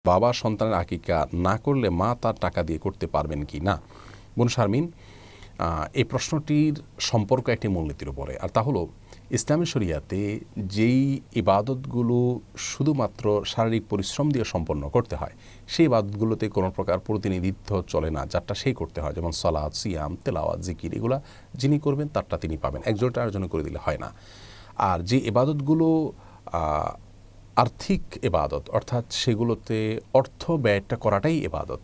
বাবা সন্তানের আকিকা না করলে মা তার টাকা দিয়ে করতে পারবেন কি না? বোন শারমিন, এই প্রশ্নটির সম্পর্ক একটি মূলনীতির উপরে, আর তা হলো ইসলামী শরিয়াতে যেই ইবাদতগুলো শুধুমাত্র শারীরিক পরিশ্রম দিয়ে সম্পন্ন করতে হয় সেই ইবাদতগুলোতে কোনো প্রকার প্রতিনিধিত্ব চলে না, যারটা সেই করতে হয়, যেমন সালাত, সিয়াম, তেলাওয়াত, জিকির, এগুলা যিনি করবেন তারটা তিনি পাবেন, একজনটা আরেকজনে করে দিলে হয় না। আর যে ইবাদতগুলো আর্থিক ইবাদত, অর্থাৎ সেগুলোতে অর্থ ব্যয়টা করাটাই ইবাদত,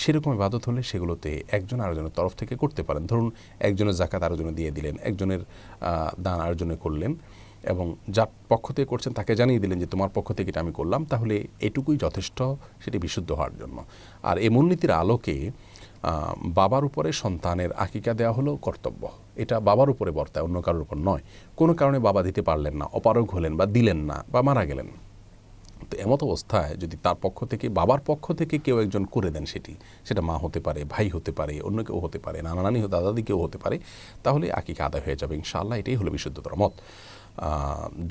সেরকম ইবাদত হলে সেগুলোতে একজন আরেকজনের তরফ থেকে করতে পারেন। ধরুন একজনের জাকাত আরেকজনে দিয়ে দিলেন, একজনের দান আরেকজনে করলেন, এবং যার পক্ষ থেকে করছেন তাকে জানিয়ে দিলেন যে তোমার পক্ষ থেকে এটা আমি করলাম, তাহলে এটুকুই যথেষ্ট সেটি বিশুদ্ধ হওয়ার জন্য। আর এই মূলনীতির আলোকে বাবার উপরে সন্তানের আকিকা দেওয়া হলো কর্তব্য, এটা বাবার উপরে বর্তায়, অন্য কারোর উপর নয়। কোনো কারণে বাবা দিতে পারলেন না, অপারগ হলেন বা দিলেন না বা মারা গেলেন, তো এমত অবস্থায় যদি তার পক্ষ থেকে, বাবার পক্ষ থেকে কেউ একজন করে দেন সেটা মা হতে পারে, ভাই হতে পারে, অন্য কেউ হতে পারে, নানা নানি, দাদা দাদি কেউ হতে পারে, তাহলে আকিকা আদায় হয়ে যাবে ইনশাআল্লাহ। এটাই হলো বিশুদ্ধতর মত।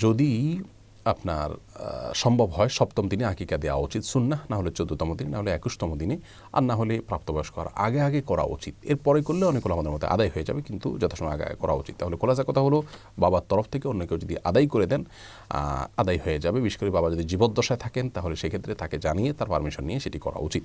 যদি আপনার সম্ভব হয় 7ম দিনে আকিকা দেওয়া উচিত, সুন্নাহ না হলে 14তম দিনে, না হলে 21তম দিনে, আর না হলে প্রাপ্তবয়স্ক হওয়ার আগে আগে করা উচিত। এরপরে করলে অনেকগুলো আমাদের মধ্যে আদায় হয়ে যাবে, কিন্তু যথাসময় আগে আগে করা উচিত। তাহলে খোলাসা কথা হলো, বাবার তরফ থেকে অন্য কেউ যদি আদায় করে দেন আদায় হয়ে যাবে। বিশেষ করে বাবা যদি জীবদ্দশায় থাকেন তাহলে সেক্ষেত্রে তাকে জানিয়ে তার পারমিশন নিয়ে সেটি করা উচিত।